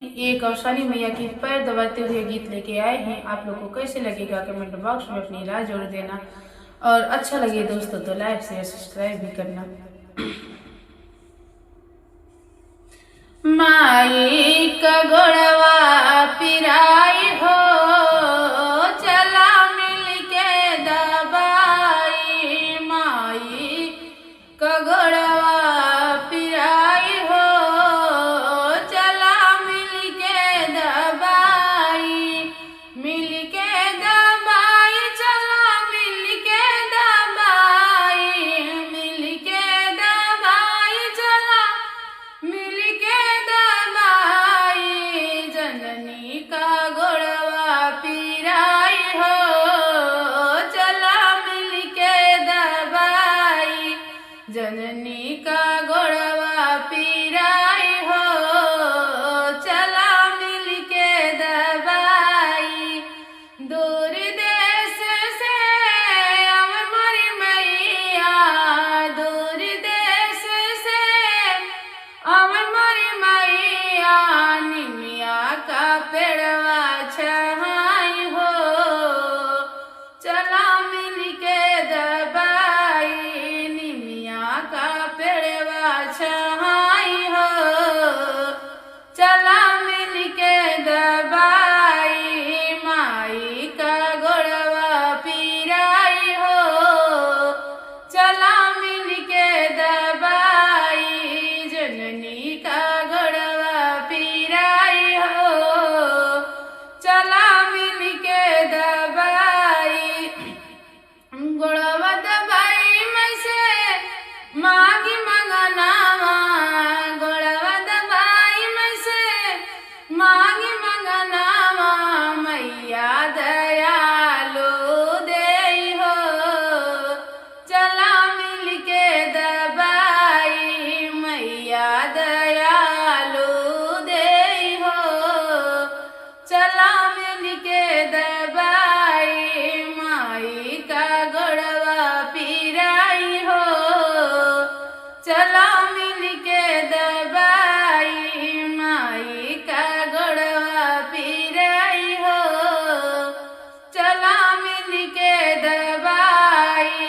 एक कौशानी मैया की पैर दबाते हुए गीत लेके आए हैं। आप लोग को कैसे लगेगा कमेंट बॉक्स में अपनी राय जोड़ देना, और अच्छा लगे दोस्तों तो लाइक शेयर सब्सक्राइब भी करना। माई का गोड़वा पिराई हो, चला मिल के दबाई। माई का गोड़वा पिराई हो, चला मिल के दबाई। मिल के दबाई, चला मिल के दबाई। मिल के दबाई, चला मिल के दबाई। जननी का गोड़वा पिराई हो, चला मिल के दबाई। जननी का गोड़वा पिराई हो, चला मिल के दबाई। दूर देश से आवे मोरी मैया, दूर देश से आवे मोरी मैया। निमिया का पेड़वा छहाई हो, चला मिल के दबाई। निमिया का पेड़वा छहाई हो, चला मिल के दबाई। माई का गोड़वा पिराई हो, चला मिल के दबाई। जननी का गोड़वा पिराई हो, चला मिल के दबाई। गोड़वा दबाई में से मांगी मंगनावा, गोड़वा दबाई में से मांगी मंगनावा। मैया दयालु देई हो, चला मिल के दबाई। मैया दयालु देई हो, चला मिल के दबाई। माई का गोड़वा पिराई हो, चला मिल के दबाई। माई का गोड़वा पिराई हो, चला मिल के दबाई।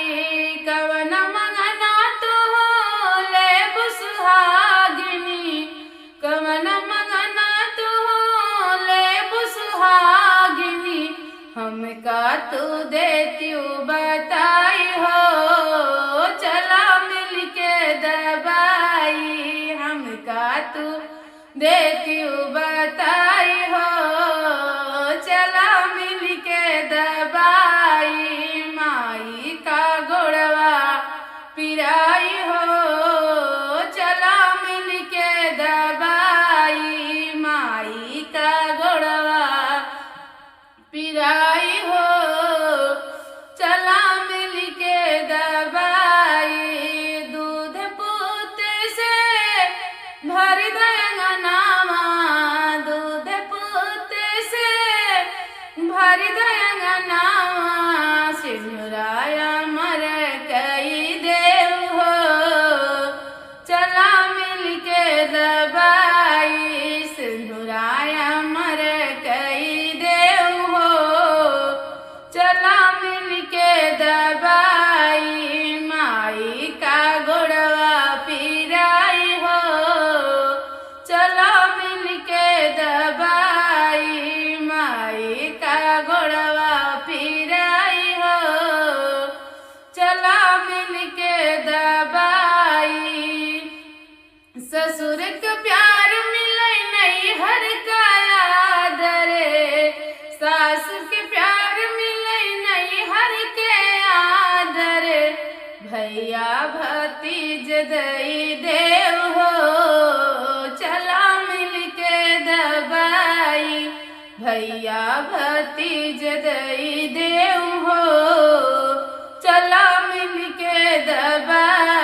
कवन मंगना तू ले बुसुहागिनी, कवन मंगना तू ले बुसुहागिनी। हमका तू देती बताई हो, चला मिल के दबाई। हमका तू देती बताई हो, चला मिल के दबाई। माई का गोड़वा पिराई हो, चला मिल के दबाई। माई का गोड़वा पिराई हो, चला मिल के दबाई। दूध पूत से भर दयंगनावा, दूध पूत से भर दयंगनावा। सिंधुराया मर कई देव हो, चला मिल के दबाई। सिंधुराया मर कई देव हो, चला मिल के दबाई। माई का गोड़वा पिराई हो, चला मिल के दबाई। माई का गोड़वा पिराई हो, चला मिल के दबाई। ससुर के प्यार मिले नहीं हर का आदर, सास के प्यार मिले नहीं हर के आदर। भैया भतीज दई देव हो, चला मिल के दबाई। भैया भतीज दई देव हो, चला मिल के दबाई।